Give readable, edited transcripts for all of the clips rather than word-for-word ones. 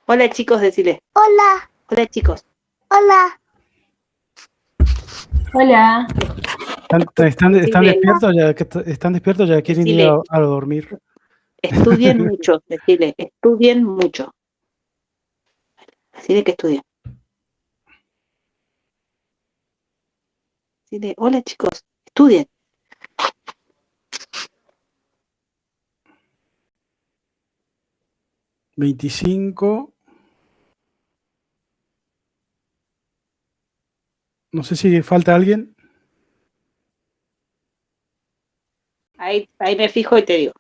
Hola chicos, decile. Hola. Hola chicos. Hola. Hola. ¿Están despiertos? ¿Están despiertos? ¿Ya quieren ir a dormir? Estudien mucho, decile. Estudien mucho. Decile que estudien. Decile, hola chicos, estudien. $25. No sé si falta alguien. Ahí me fijo y te digo.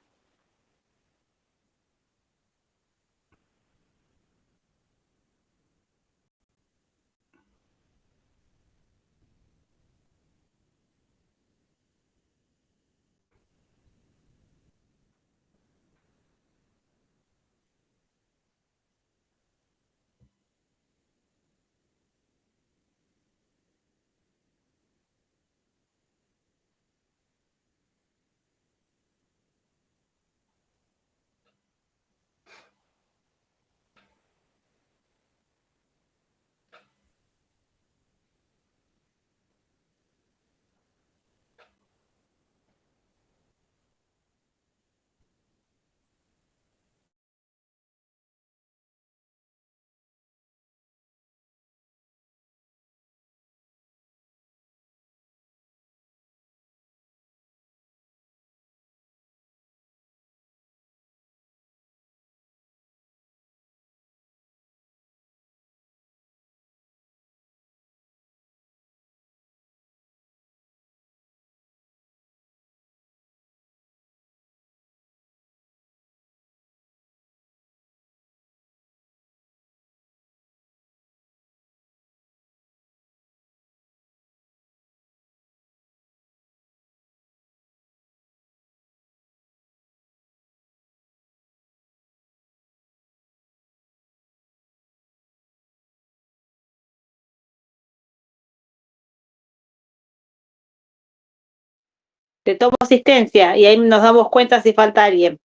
Te tomo asistencia y ahí nos damos cuenta si falta alguien.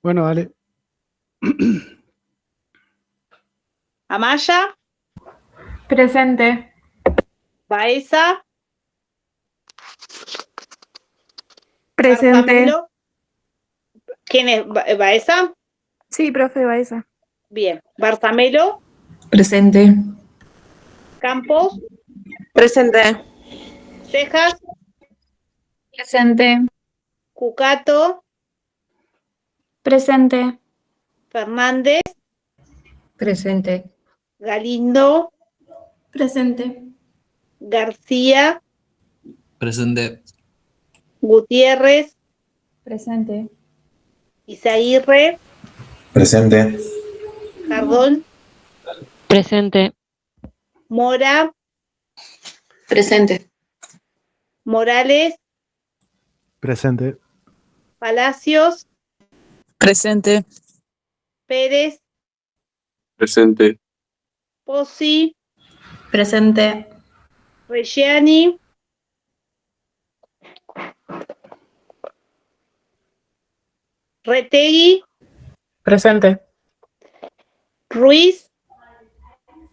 Bueno, dale. Amaya. Presente. Baeza. Presente. Barzamelo. ¿Quién es? ¿Baeza? Sí, profe Baeza. Bien. Barzamelo. Presente. Campos. Presente. Cejas. Presente. Cucato. Presente. Fernández. Presente. Galindo. Presente. García. Presente. Gutiérrez. Presente. Izaguirre. Presente. Jardón. Presente. Mora. Presente. Morales. Presente. Palacios. Presente. Pérez. Presente. Pozzi. Presente. Reggiani. Retegui. Presente. Ruiz.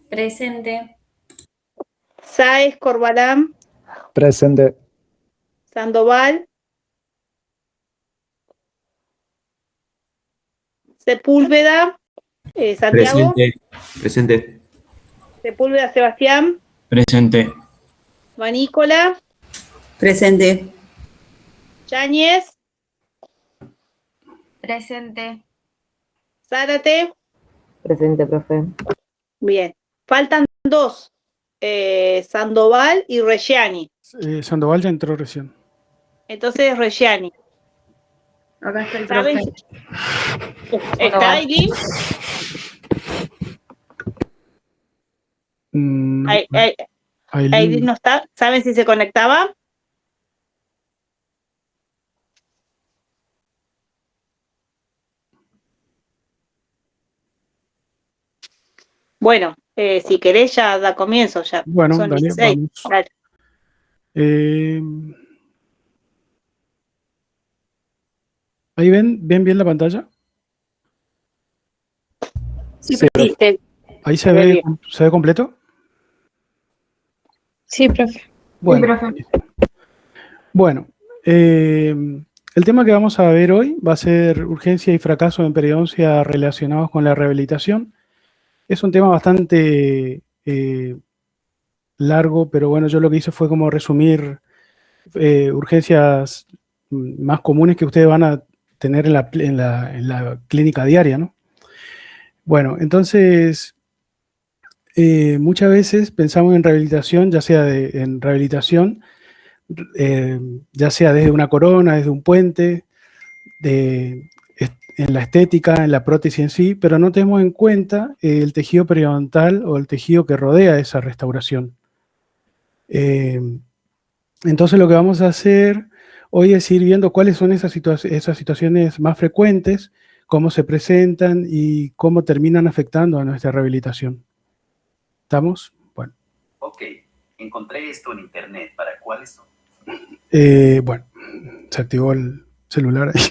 Presente. Sáez Corbalán. Presente. Sandoval. Sepúlveda. Santiago. Presente. Sepúlveda Sebastián. Presente. Manícola. Presente. Yáñez. Presente. Zárate. Presente, profe. Bien. Faltan dos. Sandoval y Reggiani. Sandoval ya entró recién. Entonces Reggiani. Acá está el ¿Saben? profe. ¿Está Aileen? Aileen no está. ¿Saben si se conectaba? Bueno, si querés ya da comienzo ya. Bueno, son dale, 16. vamos. Dale. ¿Ahí ven bien la pantalla? Sí, Sí, ¿Ahí se ve bien. se ve completo? Sí, profe. Bueno, profe. bueno, el tema que vamos a ver hoy va a ser urgencia y fracaso en periodoncia relacionados con la rehabilitación. Es un tema bastante largo, pero bueno, yo lo que hice fue como resumir urgencias más comunes que ustedes van a tener en la clínica diaria, ¿no? Bueno, entonces, muchas veces pensamos en rehabilitación, ya sea desde una corona, desde un puente, en la estética, en la prótesis en sí, pero no tenemos en cuenta el tejido periodontal o el tejido que rodea esa restauración. Entonces lo que vamos a hacer hoy es ir viendo cuáles son esas situaciones más frecuentes, cómo se presentan y cómo terminan afectando a nuestra rehabilitación. ¿Estamos? Bueno. Ok, encontré esto en internet. ¿Para cuáles son? Bueno, se activó el celular ahí.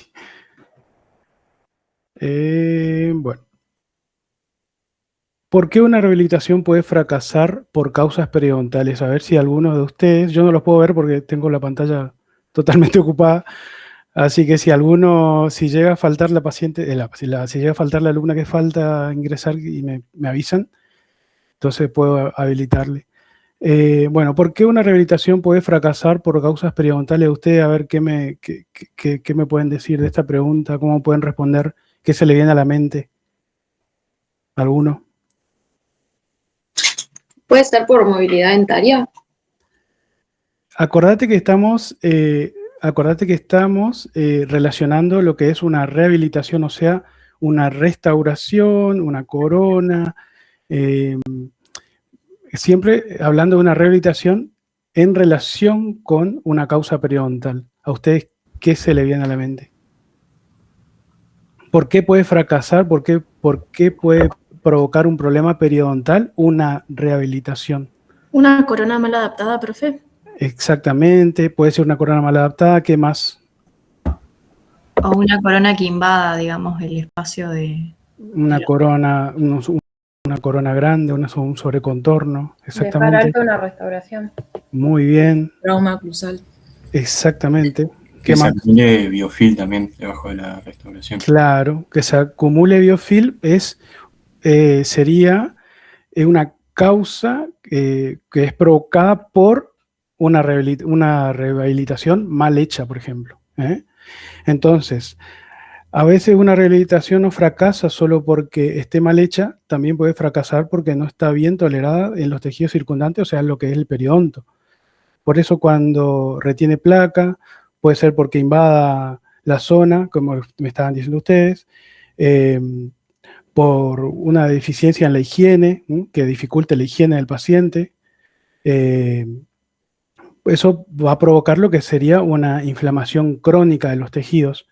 Bueno. ¿Por qué una rehabilitación puede fracasar por causas periodontales? A ver si alguno de ustedes, yo no los puedo ver porque tengo la pantalla totalmente ocupada, así que si llega a faltar la paciente, si llega a faltar la alumna que falta ingresar y me avisan, entonces puedo habilitarle. Bueno, ¿por qué una rehabilitación puede fracasar por causas periodontales? Ustedes, a ver qué me pueden decir de esta pregunta, cómo pueden responder, qué se le viene a la mente. ¿Alguno? ¿Puede ser por movilidad dentaria? Acordate que estamos relacionando lo que es una rehabilitación, o sea, una restauración, una corona, siempre hablando de una rehabilitación en relación con una causa periodontal. ¿A ustedes qué se le viene a la mente? ¿Por qué puede fracasar? ¿Por qué puede provocar un problema periodontal una rehabilitación? Una corona mal adaptada, profe. Exactamente, puede ser una corona mal adaptada. ¿Qué más? O una corona que invada, digamos, el espacio de... Una corona grande, un sobrecontorno. Exactamente. Dejar alto una restauración. Muy bien. Trauma cruzal. Exactamente. ¿Qué Que se más? acumule biofilm también debajo de la restauración. Claro, que se acumule biofilm sería una causa que es provocada por una rehabilitación mal hecha, por ejemplo. Entonces, a veces una rehabilitación no fracasa solo porque esté mal hecha, también puede fracasar porque no está bien tolerada en los tejidos circundantes, o sea, lo que es el periodonto. Por eso cuando retiene placa, puede ser porque invada la zona, como me estaban diciendo ustedes, por una deficiencia en la higiene, que dificulte la higiene del paciente. Eso va a provocar lo que sería una inflamación crónica de los tejidos.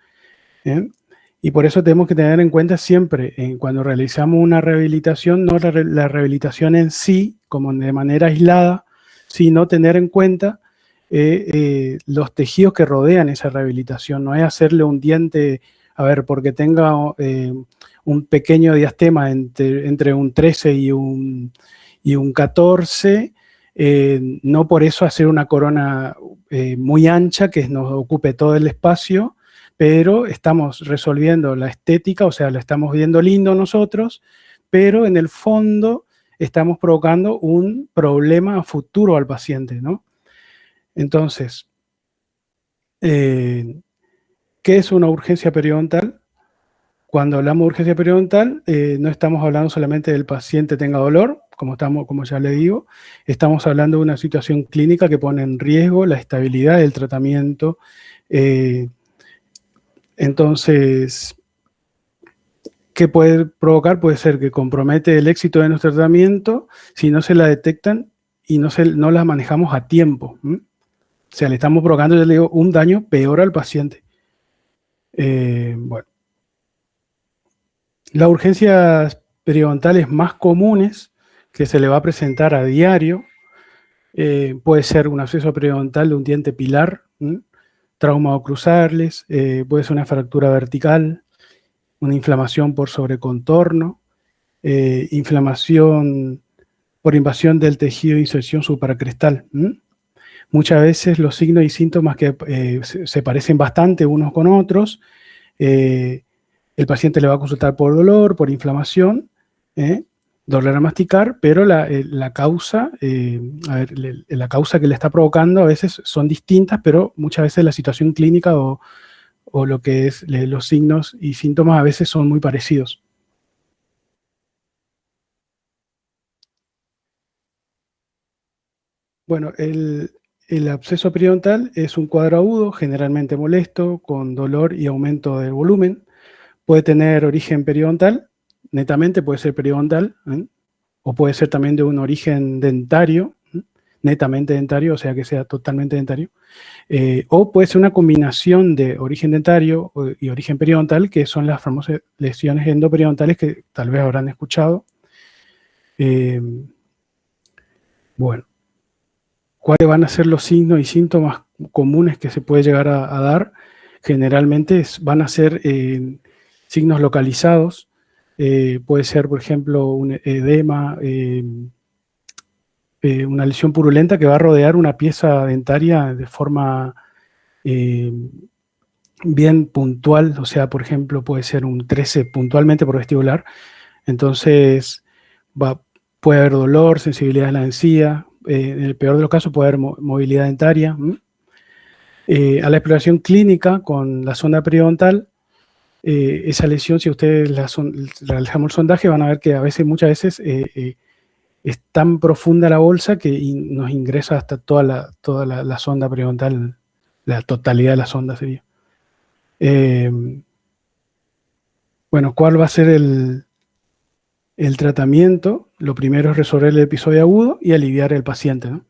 Y por eso tenemos que tener en cuenta siempre, cuando realizamos una rehabilitación, no la rehabilitación en sí, como de manera aislada, sino tener en cuenta los tejidos que rodean esa rehabilitación. No es hacerle un diente, a ver, porque tenga un pequeño diastema entre un 13 y un 14, no por eso hacer una corona muy ancha que nos ocupe todo el espacio, pero estamos resolviendo la estética, o sea, lo estamos viendo lindo nosotros, pero en el fondo estamos provocando un problema futuro al paciente, ¿no? Entonces, ¿qué es una urgencia periodontal? Cuando hablamos de urgencia periodontal, no estamos hablando solamente del paciente tenga dolor, como ya le digo, estamos hablando de una situación clínica que pone en riesgo la estabilidad del tratamiento. Entonces, ¿qué puede provocar? Puede ser que compromete el éxito de nuestro tratamiento si no se la detectan y no la manejamos a tiempo. O sea, le estamos provocando, ya le digo, un daño peor al paciente. Bueno. Las urgencias periodontales más comunes que se le va a presentar a diario puede ser un absceso periodontal de un diente pilar, trauma oclusales, puede ser una fractura vertical, una inflamación por sobrecontorno, inflamación por invasión del tejido de inserción supracrestal. Muchas veces los signos y síntomas que se parecen bastante unos con otros. El paciente le va a consultar por dolor, por inflamación, dolor a masticar, pero la causa la causa que le está provocando a veces son distintas, pero muchas veces la situación clínica o lo que es los signos y síntomas a veces son muy parecidos. Bueno, el absceso periodontal es un cuadro agudo, generalmente molesto, con dolor y aumento del volumen. Puede tener origen periodontal, netamente puede ser periodontal, o puede ser también de un origen dentario, netamente dentario, o sea que sea totalmente dentario. O puede ser una combinación de origen dentario y origen periodontal, que son las famosas lesiones endoperiodontal que tal vez habrán escuchado. Bueno. ¿Cuáles van a ser los signos y síntomas comunes que se puede llegar a dar? Generalmente van a ser signos localizados. Puede ser, por ejemplo, un edema, una lesión purulenta que va a rodear una pieza dentaria de forma bien puntual. O sea, por ejemplo, puede ser un 13 puntualmente por vestibular. Entonces, puede haber dolor, sensibilidad en la encía. En el peor de los casos puede haber movilidad dentaria. A la exploración clínica con la sonda periodontal, esa lesión, si ustedes realizamos el sondaje, van a ver que muchas veces es tan profunda la bolsa que nos ingresa hasta toda la sonda periodontal, la totalidad de la sonda sería. Bueno, ¿cuál va a ser el tratamiento? Lo primero es resolver el episodio agudo y aliviar al paciente, ¿no?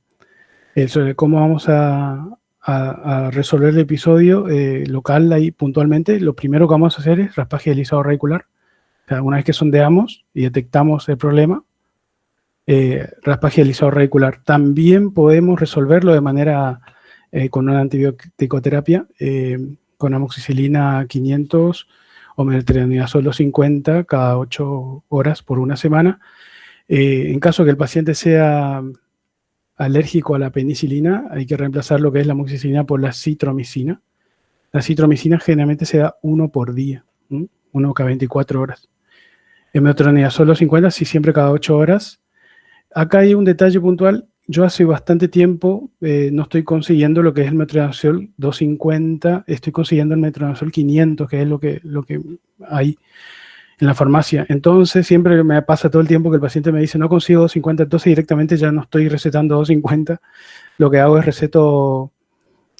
Sobre cómo vamos a resolver el episodio local ahí puntualmente, lo primero que vamos a hacer es raspaje y alisado radicular. O sea, una vez que sondeamos y detectamos el problema, raspaje y alisado radicular. También podemos resolverlo de manera con una antibioticoterapia, con amoxicilina 500 o metronidazol 250 cada 8 horas por una semana. En caso que el paciente sea alérgico a la penicilina, hay que reemplazar lo que es la amoxicilina por la citromicina. La citromicina generalmente se da 1 por día, 1 cada 24 horas. El metronidazol 250 sí, siempre cada 8 horas. Acá hay un detalle puntual. Yo hace bastante tiempo no estoy consiguiendo lo que es el metronidazol 250, estoy consiguiendo el metronidazol 500, que es lo que hay en la farmacia. Entonces siempre me pasa todo el tiempo que el paciente me dice no consigo 250, entonces directamente ya no estoy recetando 250. Lo que hago es receto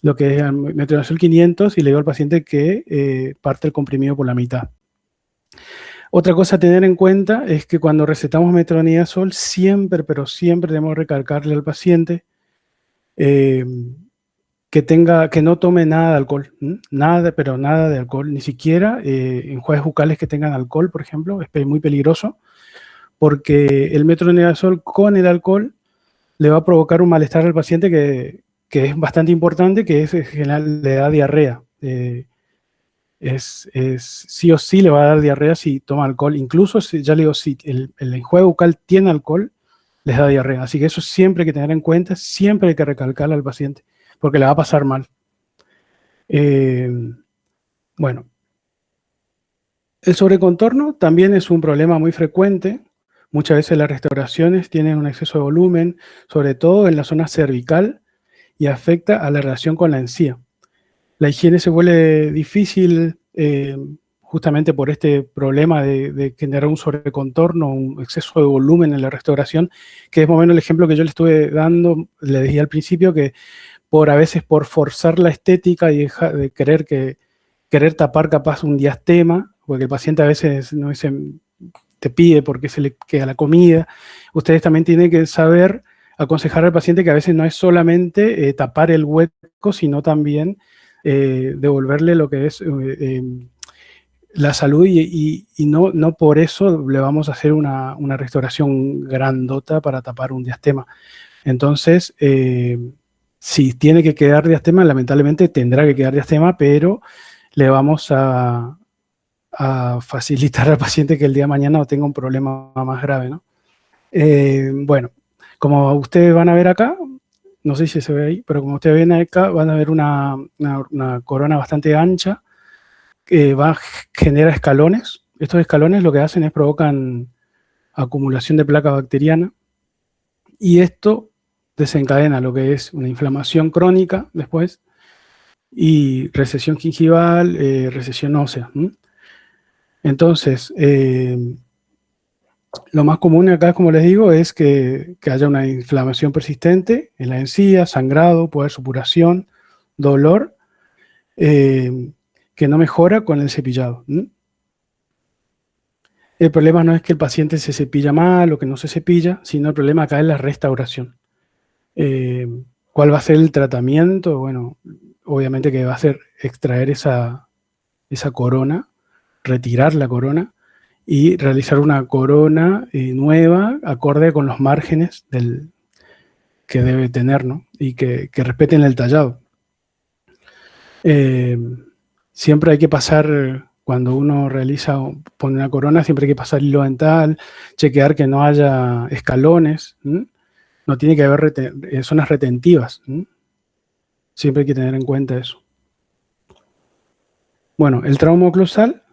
lo que es el metronidazol 500 y le digo al paciente que parte el comprimido por la mitad. Otra cosa a tener en cuenta es que cuando recetamos metronidazol siempre, pero siempre debemos recalcarle al paciente que no tome nada de alcohol, nada, pero nada de alcohol, ni siquiera enjuagues bucales que tengan alcohol, por ejemplo, es muy peligroso, porque el metronidazol con el alcohol le va a provocar un malestar al paciente que es bastante importante, que es en general le da diarrea. Sí o sí le va a dar diarrea si toma alcohol, incluso ya le digo, si el enjuague bucal tiene alcohol, les da diarrea. Así que eso siempre hay que tener en cuenta, siempre hay que recalcarle al paciente, porque le va a pasar mal. Bueno, el sobrecontorno también es un problema muy frecuente. Muchas veces las restauraciones tienen un exceso de volumen, sobre todo en la zona cervical, y afecta a la relación con la encía. La higiene se vuelve difícil justamente por este problema de generar un sobrecontorno, un exceso de volumen en la restauración, que es más o menos el ejemplo que yo le estuve dando, le dije al principio, que a veces por forzar la estética y de querer tapar capaz un diastema, porque el paciente a veces no te pide porque se le queda la comida. Ustedes también tienen que saber aconsejar al paciente que a veces no es solamente tapar el hueco, sino también devolverle lo que es la salud y no por eso le vamos a hacer una restauración grandota para tapar un diastema. Entonces, Si tiene que quedar diastema, lamentablemente tendrá que quedar diastema, pero le vamos a facilitar al paciente que el día de mañana no tenga un problema más grave, ¿no? Bueno, como ustedes van a ver acá, no sé si se ve ahí, pero como ustedes ven acá, van a ver una corona bastante ancha que genera escalones. Estos escalones lo que hacen es provocan acumulación de placa bacteriana y esto desencadena lo que es una inflamación crónica después y recesión gingival, recesión ósea. Entonces, lo más común acá, como les digo, es que haya una inflamación persistente en la encía, sangrado, puede haber supuración, dolor, que no mejora con el cepillado. El problema no es que el paciente se cepilla mal o que no se cepilla, sino el problema acá es la restauración. ¿Cuál va a ser el tratamiento? Bueno, obviamente que va a ser extraer esa corona, retirar la corona y realizar una corona nueva, acorde con los márgenes que debe tener, ¿no? Y que respeten el tallado. Siempre hay que pasar, cuando uno pone una corona, siempre hay que pasar hilo dental, chequear que no haya escalones, no tiene que haber zonas retentivas. Siempre hay que tener en cuenta eso. Bueno, el trauma oclusal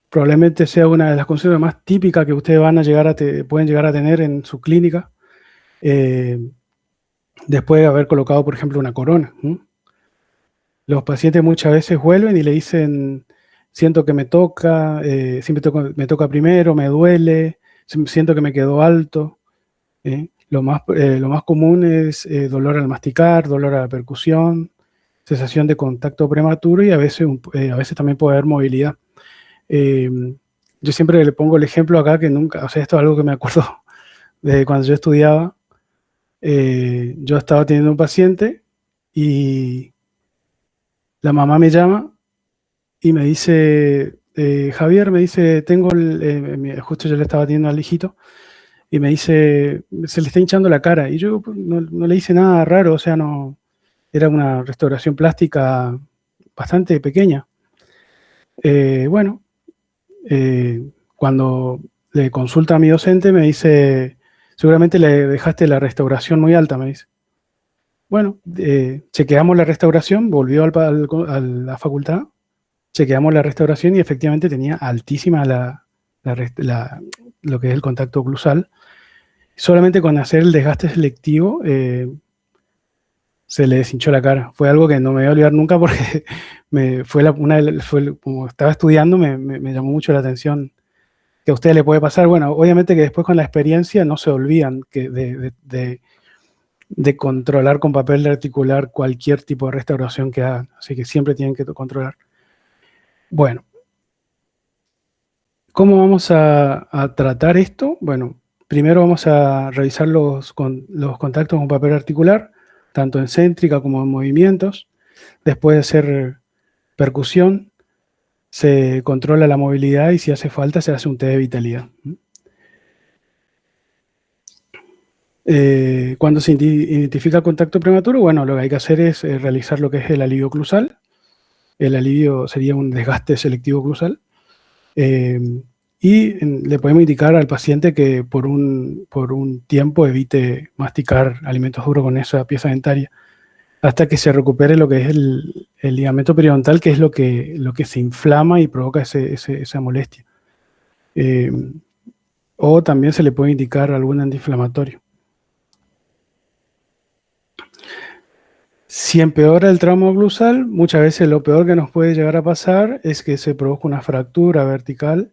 probablemente sea una de las consultas más típicas que ustedes pueden llegar a tener en su clínica después de haber colocado, por ejemplo, una corona. Los pacientes muchas veces vuelven y le dicen, siento que me toca, me toca primero, me duele, siento que me quedó alto. Lo más común es dolor al masticar, dolor a la percusión, sensación de contacto prematuro y a veces también puede haber movilidad. Yo siempre le pongo el ejemplo acá que nunca, o sea, esto es algo que me acuerdo de cuando yo estudiaba. Yo estaba teniendo un paciente y la mamá me llama y me dice, Javier, me dice, justo yo le estaba teniendo al hijito, y me dice, se le está hinchando la cara. Y yo no le hice nada raro, o sea, no, era una restauración plástica bastante pequeña. Cuando le consulta a mi docente, me dice, seguramente le dejaste la restauración muy alta, me dice. Bueno, chequeamos la restauración, volvió a la facultad, chequeamos la restauración y efectivamente tenía altísima lo que es el contacto oclusal. Solamente con hacer el desgaste selectivo se le deshinchó la cara. Fue algo que no me voy a olvidar nunca porque como estaba estudiando me llamó mucho la atención que a usted le puede pasar. Bueno, obviamente que después con la experiencia no se olvidan de controlar con papel articular cualquier tipo de restauración que hagan. Así que siempre tienen que controlar. Bueno, ¿cómo vamos a tratar esto? Bueno, primero vamos a revisar los contactos con papel articular, tanto en céntrica como en movimientos. Después de hacer percusión, se controla la movilidad y si hace falta se hace un test de vitalidad. Cuando se identifica contacto prematuro, bueno, lo que hay que hacer es realizar lo que es el alivio oclusal. El alivio sería un desgaste selectivo oclusal. Y le podemos indicar al paciente que por un tiempo evite masticar alimentos duros con esa pieza dentaria hasta que se recupere lo que es el ligamento periodontal, que es lo que se inflama y provoca esa molestia. O también se le puede indicar algún antiinflamatorio. Si empeora el trauma oclusal, muchas veces lo peor que nos puede llegar a pasar es que se produzca una fractura vertical.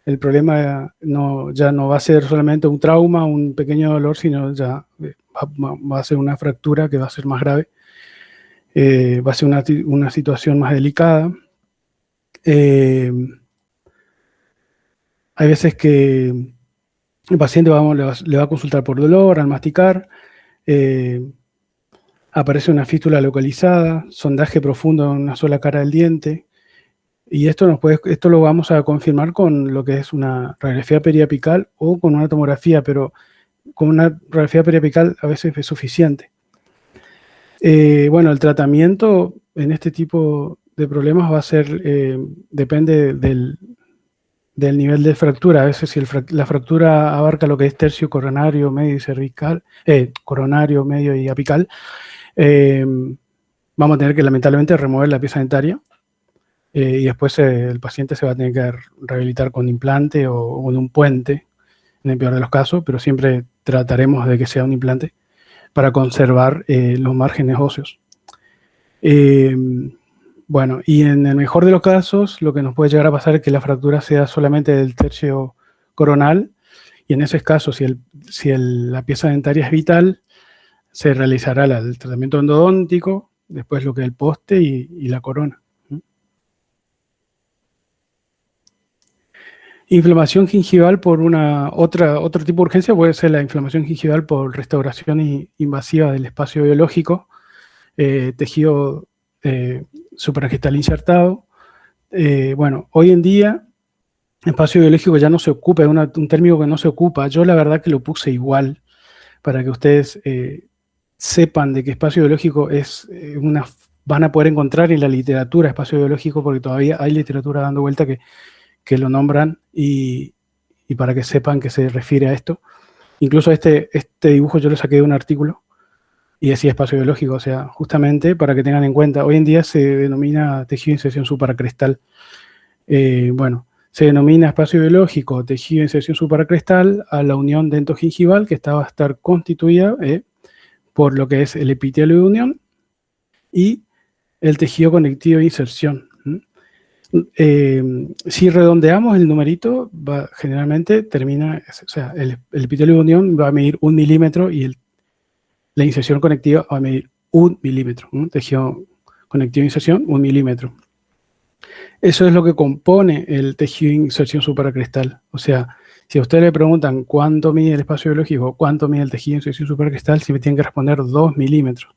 El problema ya no va a ser solamente un trauma, un pequeño dolor, sino ya va a ser una fractura que va a ser más grave. Va a ser una situación más delicada. Hay veces que el paciente le va a consultar por dolor al masticar. Aparece una fístula localizada, sondaje profundo en una sola cara del diente. Y esto lo vamos a confirmar con lo que es una radiografía periapical o con una tomografía, pero con una radiografía periapical a veces es suficiente. Bueno, el tratamiento en este tipo de problemas va a ser, depende del nivel de fractura. A veces si la fractura abarca lo que es tercio coronario, medio y cervical, coronario, medio y apical, vamos a tener que lamentablemente remover la pieza dentaria y después el paciente se va a tener que rehabilitar con implante o con un puente, en el peor de los casos, pero siempre trataremos de que sea un implante para conservar los márgenes óseos. Bueno, y en el mejor de los casos, lo que nos puede llegar a pasar es que la fractura sea solamente del tercio coronal, y en ese caso, si la pieza dentaria es vital, se realizará el tratamiento endodóntico, después lo que es el poste y la corona. Inflamación gingival por otro tipo de urgencia puede ser la inflamación gingival por restauración invasiva del espacio biológico, tejido suprargestal insertado. Bueno, hoy en día espacio biológico ya no se ocupa, es un término que no se ocupa. Yo la verdad que lo puse igual para que ustedes sepan de que espacio biológico es van a poder encontrar en la literatura espacio biológico, porque todavía hay literatura dando vuelta que lo nombran y para que sepan que se refiere a esto. Incluso este dibujo yo lo saqué de un artículo y decía espacio biológico, o sea, justamente para que tengan en cuenta, hoy en día se denomina tejido de inserción supracrestal. Bueno, se denomina espacio biológico tejido de inserción supracrestal a la unión dentogingival que va a estar constituida por lo que es el epitelio de unión y el tejido conectivo de inserción. Si redondeamos el numerito, generalmente termina, o sea, el epitelio de unión va a medir 1 milímetro y la inserción conectiva va a medir 1 milímetro. Tejido conectivo de inserción, 1 milímetro. Eso es lo que compone el tejido de inserción supracrestal. O sea, si a ustedes le preguntan cuánto mide el espacio biológico, cuánto mide el tejido de inserción supracrestal, siempre tienen que responder 2 milímetros.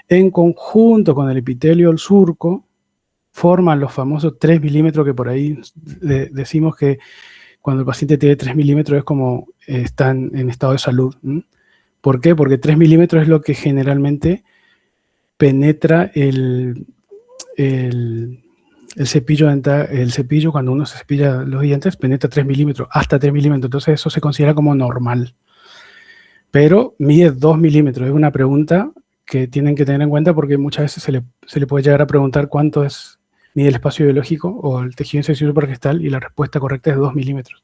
En conjunto con el epitelio del surco, forman los famosos 3 milímetros que por ahí decimos que cuando el paciente tiene 3 milímetros es como están en estado de salud. ¿Por qué? Porque 3 milímetros es lo que generalmente penetra el cepillo dental, el cepillo cuando uno se cepilla los dientes penetra 3 milímetros, hasta 3 milímetros, entonces eso se considera como normal. Pero mide 2 milímetros, es una pregunta que tienen que tener en cuenta porque muchas veces se le puede llegar a preguntar cuánto mide el espacio biológico o el tejido de inserción suprargestal y la respuesta correcta es 2 milímetros.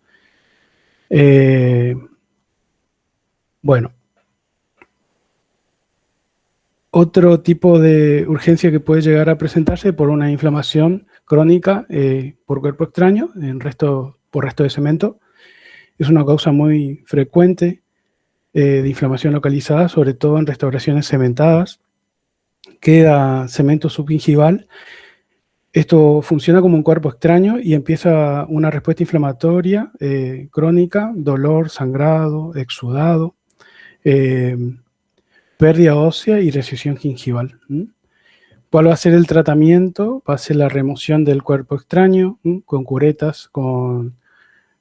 Bueno. Otro tipo de urgencia que puede llegar a presentarse por una inflamación crónica por cuerpo extraño, por resto de cemento. Es una causa muy frecuente de inflamación localizada, sobre todo en restauraciones cementadas. Queda cemento subgingival. Esto funciona como un cuerpo extraño y empieza una respuesta inflamatoria crónica, dolor, sangrado, exudado, pérdida ósea y recesión gingival. ¿Cuál va a ser el tratamiento? Va a ser la remoción del cuerpo extraño con curetas, con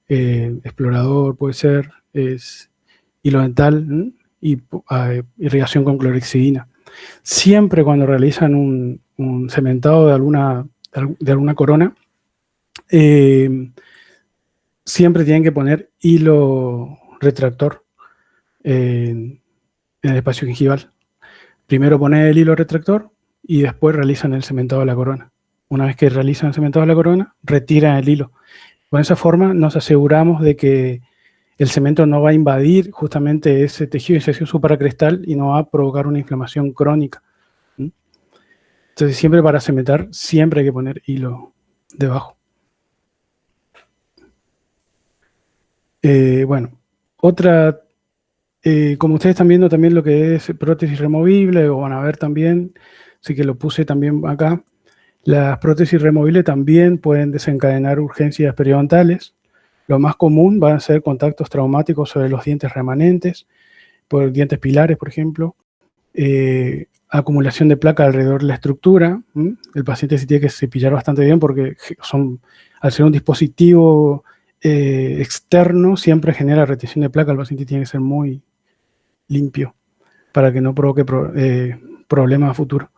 explorador, puede ser, hilo dental y irrigación con clorhexidina. Siempre cuando realizan un cementado de alguna corona, siempre tienen que poner hilo retractor en el espacio gingival. Primero ponen el hilo retractor y después realizan el cementado de la corona. Una vez que realizan el cementado de la corona, retiran el hilo. Con esa forma nos aseguramos de que el cemento no va a invadir justamente ese tejido de inserción supracrestal y no va a provocar una inflamación crónica. Entonces siempre para cementar, siempre hay que poner hilo debajo. Bueno, otra... como ustedes están viendo también lo que es prótesis removible, o van a ver también, así que lo puse también acá, las prótesis removibles también pueden desencadenar urgencias periodontales. Lo más común van a ser contactos traumáticos sobre los dientes remanentes, por dientes pilares, por ejemplo, acumulación de placa alrededor de la estructura. El paciente se tiene que cepillar bastante bien porque al ser un dispositivo externo, siempre genera retención de placa. El paciente tiene que ser muy limpio para que no provoque problemas a futuro.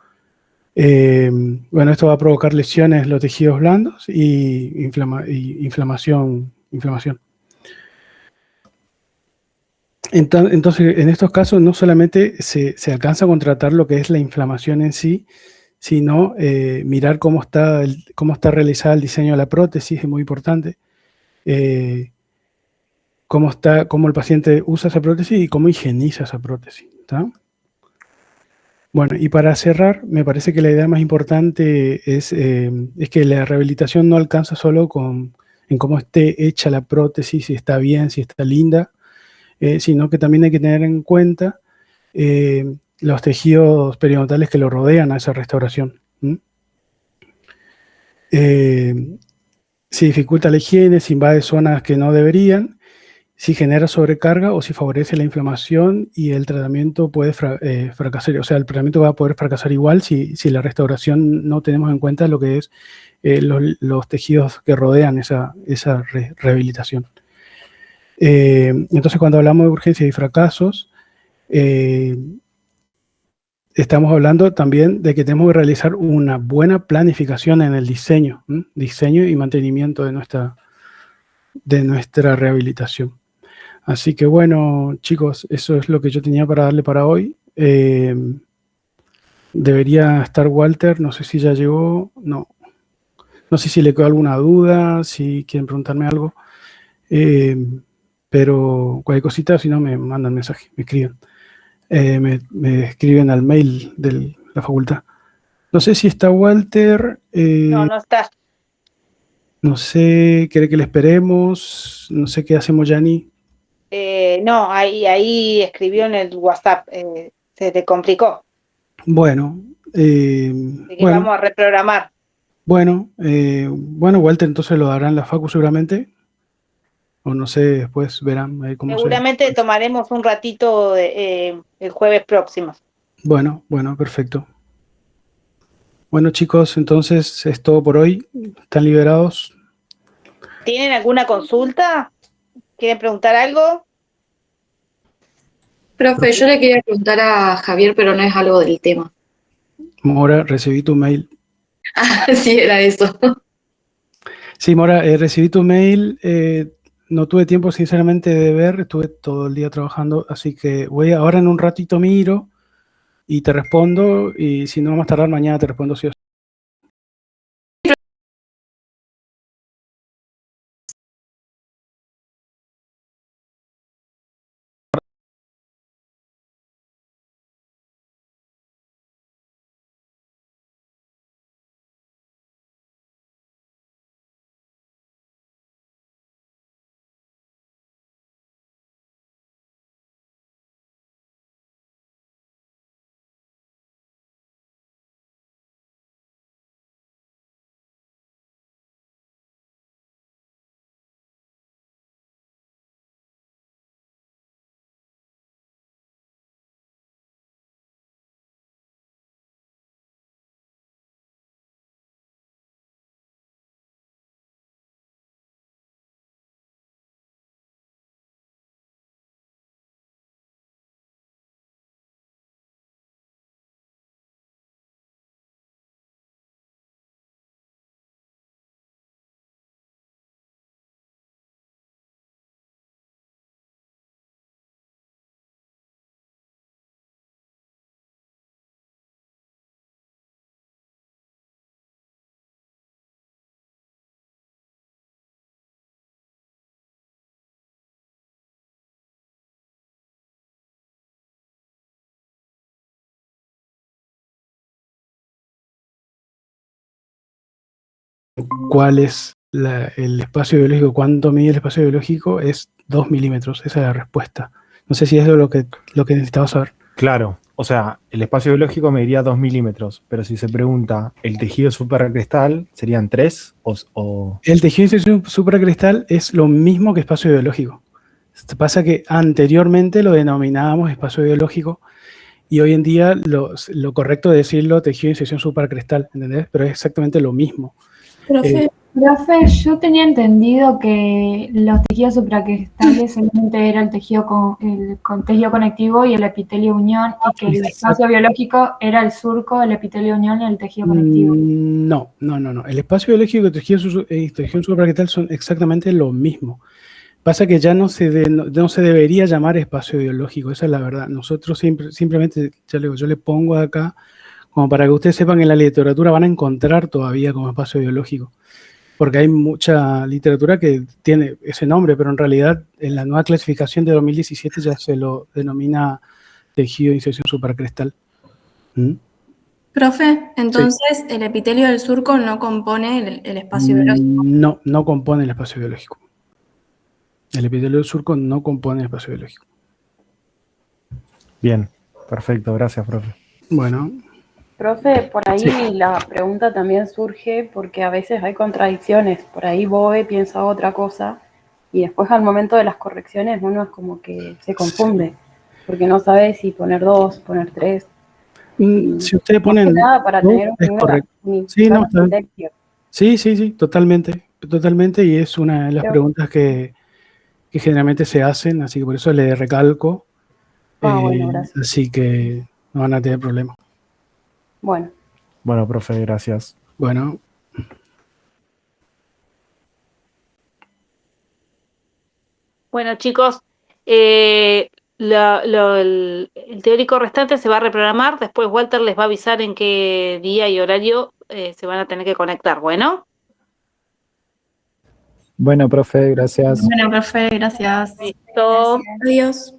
Bueno, esto va a provocar lesiones en los tejidos blandos y inflamación. Entonces, en estos casos no solamente se alcanza a contratar lo que es la inflamación en sí, sino mirar cómo está realizada el diseño de la prótesis, es muy importante. Cómo el paciente usa esa prótesis y cómo higieniza esa prótesis, ¿tá? Bueno, y para cerrar, me parece que la idea más importante es que la rehabilitación no alcanza solo en cómo esté hecha la prótesis, si está bien, si está linda, sino que también hay que tener en cuenta los tejidos periodontales que lo rodean a esa restauración. Si dificulta la higiene, si invade zonas que no deberían, si genera sobrecarga o si favorece la inflamación y el tratamiento puede fracasar. O sea, el tratamiento va a poder fracasar igual si la restauración no tenemos en cuenta lo que es los tejidos que rodean esa rehabilitación. Entonces, cuando hablamos de urgencias y fracasos, estamos hablando también de que tenemos que realizar una buena planificación en el diseño y mantenimiento de nuestra rehabilitación. Así que bueno, chicos, eso es lo que yo tenía para darle para hoy. Debería estar Walter, no sé si ya llegó, no sé si le quedó alguna duda, si quieren preguntarme algo, pero cualquier cosita, si no me mandan mensaje, me escriben. Me escriben al mail de la facultad. No sé si está Walter. No está. No sé, ¿quiere que le esperemos? No sé qué hacemos, Yanni. No, ahí escribió en el WhatsApp. Se te complicó. Bueno. Así que vamos a reprogramar. Bueno, Walter entonces lo dará en la facu seguramente. O no sé, después verán ahí cómo seguramente tomaremos un ratito el jueves próximo. Bueno, perfecto. Bueno, chicos, entonces es todo por hoy. ¿Están liberados? ¿Tienen alguna consulta? ¿Quieren preguntar algo? Profe, yo le quería preguntar a Javier, pero no es algo del tema. Mora, recibí tu mail. Ah, sí, era eso. Sí, Mora, recibí tu mail. No tuve tiempo, sinceramente, de ver. Estuve todo el día trabajando, así que ahora en un ratito miro y te respondo. Y si no, más tardar mañana te respondo sí o sí. ¿Cuál es el espacio biológico? ¿Cuánto mide el espacio biológico? Es 2 milímetros. Esa es la respuesta. No sé si eso es lo que necesitabas saber. Claro, o sea, el espacio biológico mediría 2 milímetros, pero si se pregunta, ¿el tejido supracristal serían 3 o...? El tejido supracristal es lo mismo que espacio biológico. Pasa que anteriormente lo denominábamos espacio biológico y hoy en día lo correcto es decirlo tejido de inserción supracristal, ¿entendés? Pero es exactamente lo mismo. Profe, Profe, yo tenía entendido que los tejidos supracrestales solamente era el tejido tejido conectivo y el epitelio unión, y que el espacio biológico era el surco, el epitelio unión y el tejido conectivo. No. El espacio biológico y tejido supracrесtal son exactamente lo mismo. Pasa que ya no se debería llamar espacio biológico, esa es la verdad. Nosotros simplemente, ya yo le pongo acá, como para que ustedes sepan que en la literatura van a encontrar todavía como espacio biológico. Porque hay mucha literatura que tiene ese nombre, pero en realidad en la nueva clasificación de 2017 ya se lo denomina tejido de inserción supracrestal. Profe, entonces el epitelio del surco no compone el espacio biológico. No compone el espacio biológico. El epitelio del surco no compone el espacio biológico. Bien, perfecto, gracias, profe. Bueno. Profe, por ahí la pregunta también surge porque a veces hay contradicciones. Por ahí Boe piensa otra cosa y después al momento de las correcciones uno es como que se confunde porque no sabe si poner 2, poner 3. Si ustedes ponen nada para tener es correcto. Sí, totalmente, y es una de las preguntas que generalmente se hacen, así que por eso le recalco. Bueno, gracias. Así que no van a tener problema. Bueno. Bueno, profe, gracias. Bueno. Bueno, chicos, el teórico restante se va a reprogramar. Después Walter les va a avisar en qué día y horario se van a tener que conectar. Bueno. Bueno, profe, gracias. Bueno, profe, gracias. Listo. Adiós.